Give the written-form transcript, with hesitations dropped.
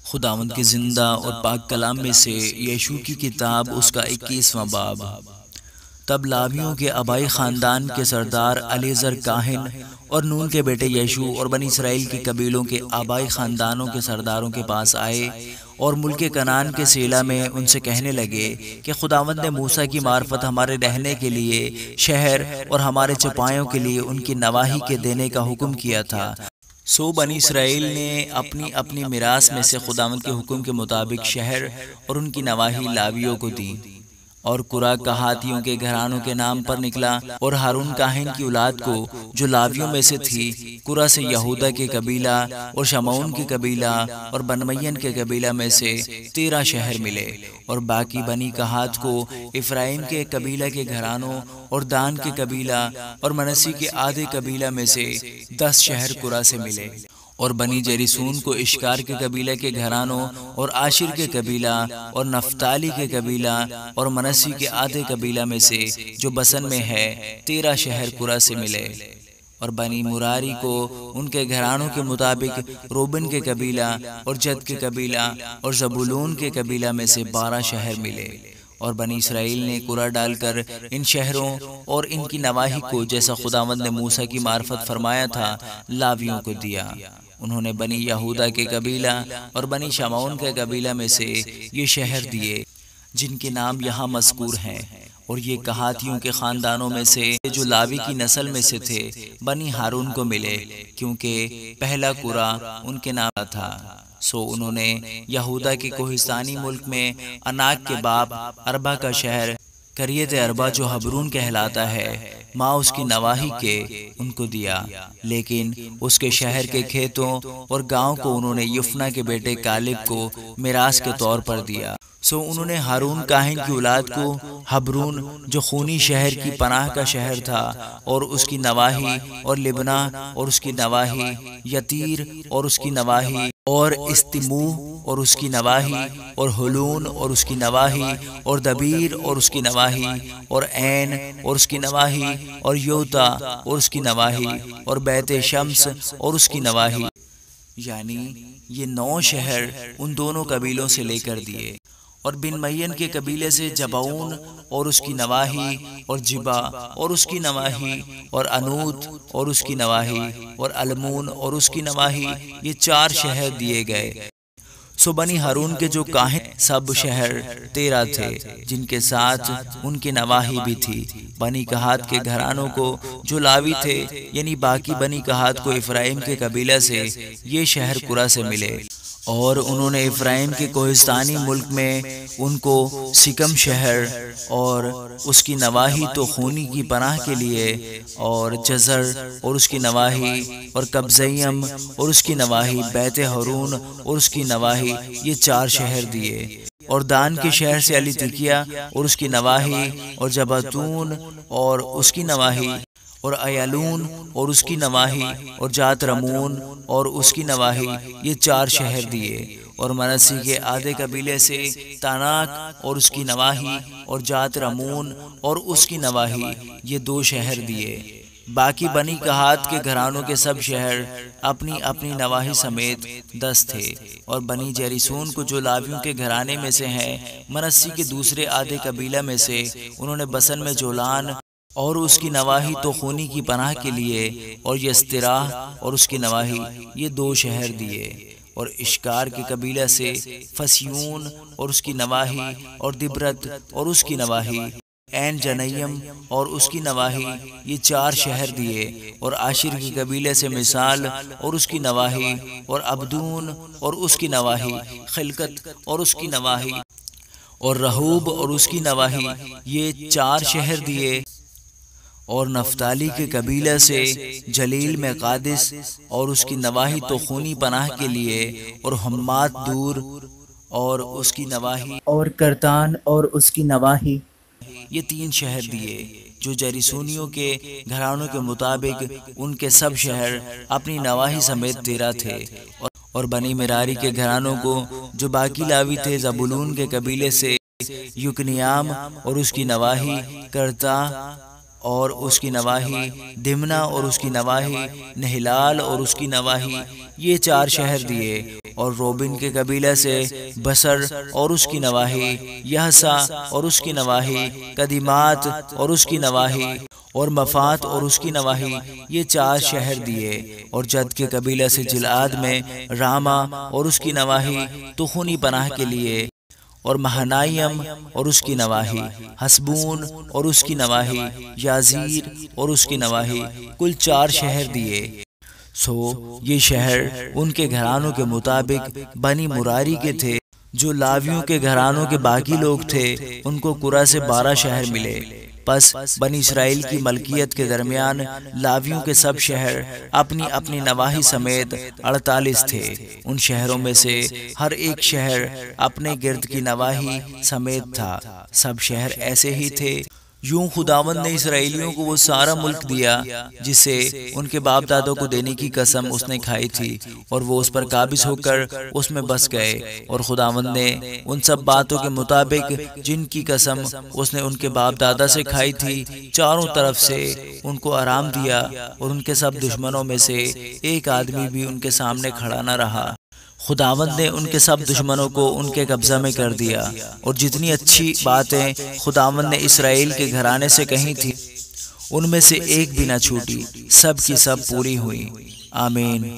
خداوند کے زندہ اور پاک کلام میں سے یشوع کی کتاب اس کا 21واں باب۔ تب لاویوں کے آبائی خاندان کے سردار الیعزر کاہن اور نون کے بیٹے یشوع اور بنی اسرائیل کے قبیلوں کے آبائی خاندانوں کے سرداروں کے پاس آئے اور ملک کنعان کے سیلا میں ان سے کہنے لگے کہ خداوند نے موسیٰ کی معرفت ہمارے رہنے کے لیے شہر اور ہمارے چپایوں کے لیے ان کی نواحی کے دینے کا حکم کیا تھا۔ سو بنی اسرائیل نے اپنی اپنی میراث میں سے خداوند کے حکم کے مطابق شہر اور ان کی نواحی لاویوں کو دی، اور قرہ کہاتیوں کے گھرانوں کے نام پر نکلا، اور ہارون کاہن کی اولاد کو جو لاویوں میں سے تھی قرہ سے یہودا کے قبیلہ اور شمعون کے قبیلہ اور بنمین کے قبیلہ میں سے 13 شہر ملے، اور باقی بنی کہات کو افرائیم کے قبیلہ کے گھرانوں اور دان کے قبیلہ اور منسی کے آدھے قبیلہ میں سے 10 شہر قرہ سے ملے، اور بنی جریسون کو اشکار کے قبیلہ کے گھرانوں اور عاشر کے قبیلہ اور نفتالی کے قبیلہ اور منسی کے آدھے قبیلہ میں سے جو بسن میں ہے 13 شہر قرہ سے ملے، اور بنی مراری کو ان کے گھرانوں کے مطابق روبن کے قبیلہ اور جد کے قبیلہ اور زبولون کے قبیلہ میں سے 12 شہر ملے، اور بنی اسرائیل نے قرہ ڈال کر ان شہروں اور ان کی نواحی کو جیسا خداوند نے موسیٰ کی معرفت فرمایا تھا لاویوں کو دیا۔ انہوں نے بنی یہودا کے قبیلہ اور بنی شمعون کے قبیلہ میں سے یہ شہر دیے جن کے نام یہاں مذکور ہیں، اور یہ کہاتیوں کے خاندانوں میں سے جو لاوی کی نسل میں سے تھے بنی ہارون کو ملے، کیونکہ پہلا قرہ ان کے نام تھا۔ سو انہوں نے یہودا کے کوہستانی ملک میں اناک کے باپ اربا کا شہر کریت اربا جو حبرون کہلاتا ہے ماں اس کی نواحی کے ان کو دیا، لیکن اس کے شہر کے کھیتوں اور گاؤں کو انہوں نے یفنا کے بیٹے کالب کو میراث کے طور پر دیا۔ سو انہوں نے ہارون کاہن کی اولاد کو حبرون جو خونی شہر کی پناہ کا شہر تھا اور اس کی نواحی، اور لبنا اور اس کی نواحی، یتیر اور اس کی نواحی، اور استمو اور اس کی نواحی، اور ہلون اور اس کی نواحی، اور دبیر اور اس کی نواحی، اور عین اور اس کی نواحی، اور یوتا اور اس کی نواحی، اور بیت شمس اور اس کی نواحی، یعنی یہ 9 شہر ان دونوں قبیلوں سے لے کر دیے، اور بن مین کے قبیلے سے جبعون اور اس کی نواحی، اور جبا اور اس کی نواحی، اور انوت اور اس کی نواحی، اور المون اور اس کی نواحی، یہ 4 شہر دیے گئے۔ سو بنی ہارون کے جو کاہن سب شہر 13 تھے جن کے ساتھ ان کی نواحی بھی تھی۔ بنی کہات کے گھرانوں کو جو لاوی تھے یعنی باقی بنی کہات کو افرائیم کے قبیلہ سے یہ شہر قرہ سے ملے، اور انہوں نے افرائیم کے کوہستانی ملک میں ان کو سکم شہر اور اس کی نواحی تو خونی کی پناہ کے لیے، اور جزر اور اس کی نواحی، اور قبضیم اور اس کی نواحی، بیت ہارون اور اس کی نواحی، یہ 4 شہر دیے، اور دان کے شہر سے الیتیکیا اور اس کی نواحی، اور جباتون اور اس کی نواحی، اور ایالون اور اس کی نواحی، اور جات رمون اور اس کی نواحی، یہ 4 شہر دیے، اور منسی کے آدھے قبیلے سے تاناک اور اس کی نواحی، اور جات رمون اور اس کی نواحی، یہ 2 شہر دیے۔ باقی بنی کہات کے گھرانوں کے سب شہر اپنی اپنی نواحی سمیت 10 تھے، اور بنی جریسون کو جو لاویوں کے گھرانے میں سے ہیں منسی کے دوسرے آدھے قبیلہ میں سے انہوں نے بسن میں جولان اور اس کی نواحی تو خونی کی پناہ کے لیے، اور یستراح اور اس کی نواحی، یہ 2 شہر دیے، اور اشکار کے قبیلہ سے فسیون اور اس کی نواحی، اور دبرت اور اس کی نواحی، عین جنیم اور اس کی نواحی، یہ 4 شہر دیے، اور عاشر کے قبیلے سے مثال اور اس کی نواحی، اور عبدون اور اس کی نواحی، خلقت اور اس کی نواحی، اور رہوب اور اس کی نواحی، یہ 4 شہر دیے، اور نفتالی کے قبیلہ سے جلیل میں قادس اور اس کی نواحی تو خونی پناہ کے لیے، اور حمات دور اور اس کی نواحی، اور کرتان اور اس کی نواحی، یہ 3 شہر دیے، جو جریسونیوں کے گھرانوں کے مطابق ان کے سب شہر اپنی نواحی سمیت 13 تھے، اور بنی مراری کے گھرانوں کو جو باقی لاوی تھے زبولون کے قبیلے سے یکنیام اور اس کی نواحی، کرتا اور اس کی نواحی، دمنا اور اس کی نواحی، نہلال اور اس کی نواحی، یہ 4 شہر دیے۔ اور روبن کے قبیلہ سے بصر اور اس کی نواحی، یحسا اور اس کی نواحی، قدیمات اور اس کی نواحی، اور مفات اور اس کی نواحی، یہ 4 شہر دیے۔ اور جد کے قبیلہ سے جلعاد میں راما اور اس کی نواحی، تخنی پناہ کے لیے، اور مہنائیم اور اس کی نواحی، حسبون اور اس کی نواحی، یازیر اور اس کی نواحی، کل 4 شہر دیے۔ یہ شہر ان کے گھرانوں کے مطابق بنی مراری کے تھے۔ جو لاویوں کے گھرانوں کے باقی لوگ تھے ان کو قرہ سے 12 شہر ملے۔ پس بنی اسرائیل کی ملکیت کے درمیان لاویوں کے سب شہر اپنی اپنی نواحی سمیت 48 تھے۔ ان شہروں میں سے ہر ایک شہر اپنے گرد کی نواحی سمیت تھا۔ سب شہر ایسے ہی تھے۔ یوں خداوند نے اسرائیلیوں کو وہ سارا ملک دیا جسے ان کے باپ دادوں کو دینے کی قسم اس نے کھائی تھی، اور وہ اس پر قابض ہو کر اس میں بس گئے۔ اور خداوند نے ان سب باتوں کے مطابق جن کی قسم اس نے ان کے باپ دادا سے کھائی تھی، چاروں طرف سے ان کو آرام دیا، اور ان کے سب دشمنوں میں سے ایک آدمی بھی ان کے سامنے کھڑا نہ رہا۔ خداوند نے ان کے سب دشمنوں کو ان کے قبضہ میں کر دیا، اور جتنی اچھی باتیں خداوند نے اسرائیل کے گھرانے سے کہی تھی ان میں سے ایک بھی نہ چھوٹی، سب کی سب پوری ہوئی۔ آمین۔